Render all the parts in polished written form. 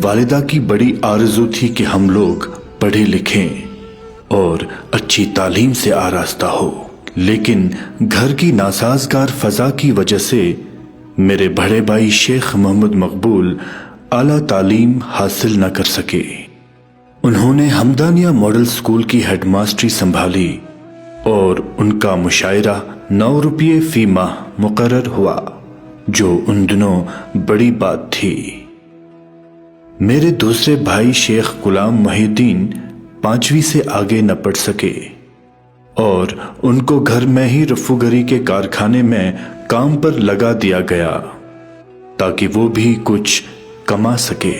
والدہ کی بڑی آرزو تھی کہ ہم لوگ پڑھے لکھیں اور اچھی تعلیم سے آراستہ ہو، لیکن گھر کی ناسازگار فضا کی وجہ سے میرے بڑے بھائی شیخ محمد مقبول اعلیٰ تعلیم حاصل نہ کر سکے۔ انہوں نے حمدانیہ ماڈل سکول کی ہیڈ ماسٹری سنبھالی اور ان کا مشاہرہ 9 روپے فی ماہ مقرر ہوا، جو ان دنوں بڑی بات تھی۔ میرے دوسرے بھائی شیخ غلام محی الدین 5ویں سے آگے نہ پڑھ سکے اور ان کو گھر میں ہی رفوگری کے کارخانے میں کام پر لگا دیا گیا تاکہ وہ بھی کچھ کما سکے۔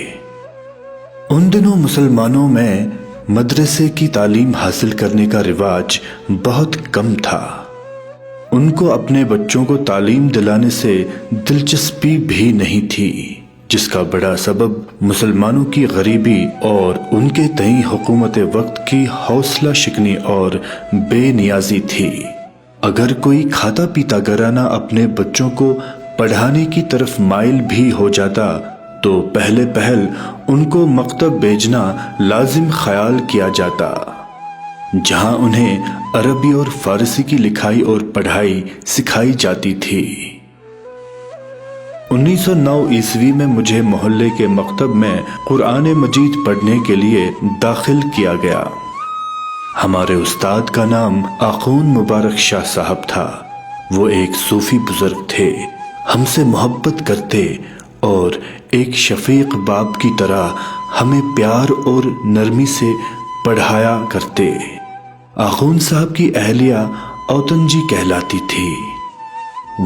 ان دنوں مسلمانوں میں مدرسے کی تعلیم حاصل کرنے کا رواج بہت کم تھا۔ ان کو اپنے بچوں کو تعلیم دلانے سے دلچسپی بھی نہیں تھی، جس کا بڑا سبب مسلمانوں کی غریبی اور ان کے تئیں حکومت وقت کی حوصلہ شکنی اور بے نیازی تھی۔ اگر کوئی کھاتا پیتا گھرانہ اپنے بچوں کو پڑھانے کی طرف مائل بھی ہو جاتا تو پہلے پہل ان کو مکتب بھیجنا لازم خیال کیا جاتا، جہاں انہیں عربی اور فارسی کی لکھائی اور پڑھائی سکھائی جاتی تھی۔ 1909 عیسوی میں مجھے محلے کے مکتب میں قرآن مجید پڑھنے کے لیے داخل کیا گیا۔ ہمارے استاد کا نام آخوند مبارک شاہ صاحب تھا۔ وہ ایک صوفی بزرگ تھے، ہم سے محبت کرتے اور ایک شفیق باپ کی طرح ہمیں پیار اور نرمی سے پڑھایا کرتے۔ آخوند صاحب کی اہلیہ اوتن جی کہلاتی تھی۔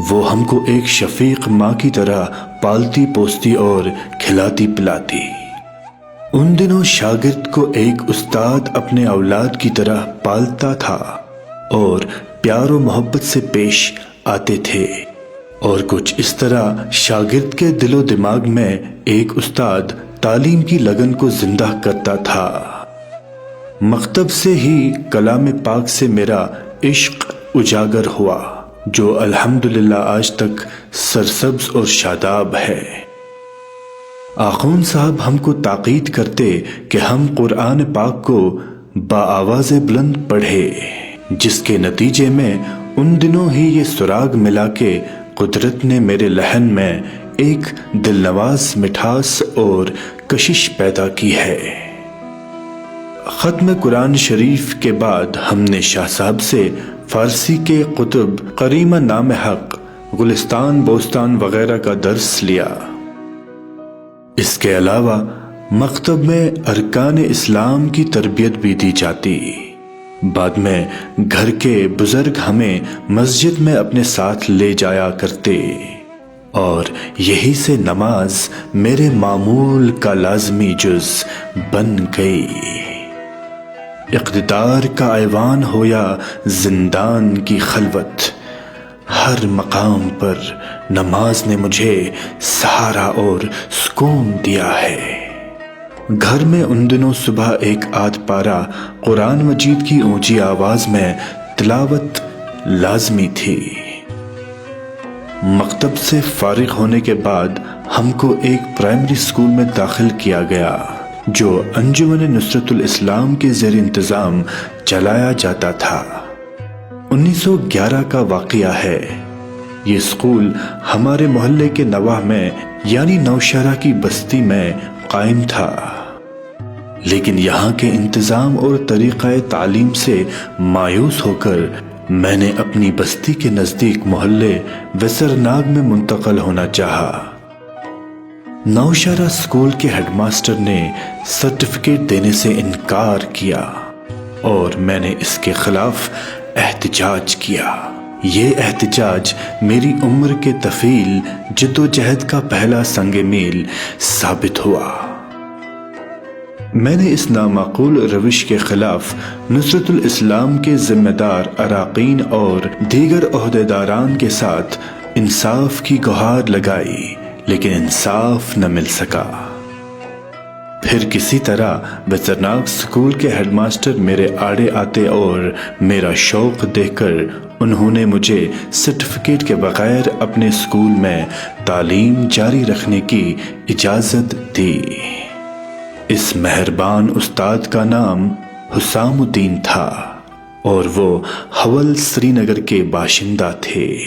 وہ ہم کو ایک شفیق ماں کی طرح پالتی پوستی اور کھلاتی پلاتی۔ ان دنوں شاگرد کو ایک استاد اپنے اولاد کی طرح پالتا تھا اور پیار و محبت سے پیش آتے تھے، اور کچھ اس طرح شاگرد کے دل و دماغ میں ایک استاد تعلیم کی لگن کو زندہ کرتا تھا۔ مکتب سے ہی کلام پاک سے میرا عشق اجاگر ہوا، جو الحمدللہ آج تک سرسبز اور شاداب ہے۔ آخوند صاحب ہم کو تاکید کرتے کہ ہم قرآن پاک کو بآواز بلند پڑھے، جس کے نتیجے میں ان دنوں ہی یہ سراغ ملا کہ قدرت نے میرے لہن میں ایک دلنواز مٹھاس اور کشش پیدا کی ہے۔ ختم قرآن شریف کے بعد ہم نے شاہ صاحب سے فارسی کے کتب قریمہ نام حق، گلستان بوستان وغیرہ کا درس لیا۔ اس کے علاوہ مکتب میں ارکان اسلام کی تربیت بھی دی جاتی۔ بعد میں گھر کے بزرگ ہمیں مسجد میں اپنے ساتھ لے جایا کرتے اور یہی سے نماز میرے معمول کا لازمی جز بن گئی۔ اقتدار کا ایوان ہو یا زندان کی خلوت، ہر مقام پر نماز نے مجھے سہارا اور سکون دیا ہے۔ گھر میں ان دنوں صبح ایک آدھ پارہ قرآن مجید کی اونچی آواز میں تلاوت لازمی تھی۔ مکتب سے فارغ ہونے کے بعد ہم کو ایک پرائمری سکول میں داخل کیا گیا، جو انجمن نصرت الاسلام کے زیر انتظام چلایا جاتا تھا۔ 1911 کا واقعہ ہے۔ یہ سکول ہمارے محلے کے نواح میں یعنی نوشہرہ کی بستی میں قائم تھا، لیکن یہاں کے انتظام اور طریقہ تعلیم سے مایوس ہو کر میں نے اپنی بستی کے نزدیک محلے ویسرناگ میں منتقل ہونا چاہا۔ نوشہرہ سکول کے ہیڈ ماسٹر نے سرٹیفکیٹ دینے سے انکار کیا اور میں نے اس کے خلاف احتجاج کیا۔ یہ احتجاج میری عمر کے طویل جدوجہد کا پہلا سنگ میل ثابت ہوا۔ میں نے اس نامعقول روش کے خلاف نصرت الاسلام کے ذمہ دار اراکین اور دیگر عہدیداران کے ساتھ انصاف کی گہار لگائی، لیکن انصاف نہ مل سکا۔ پھر کسی طرح ویسرناگ سکول کے ہیڈ ماسٹر میرے آڑے آتے اور میرا شوق دیکھ کر انہوں نے مجھے سرٹیفکیٹ کے بغیر اپنے سکول میں تعلیم جاری رکھنے کی اجازت دی۔ اس مہربان استاد کا نام حسام الدین تھا اور وہ حول سری نگر کے باشندہ تھے۔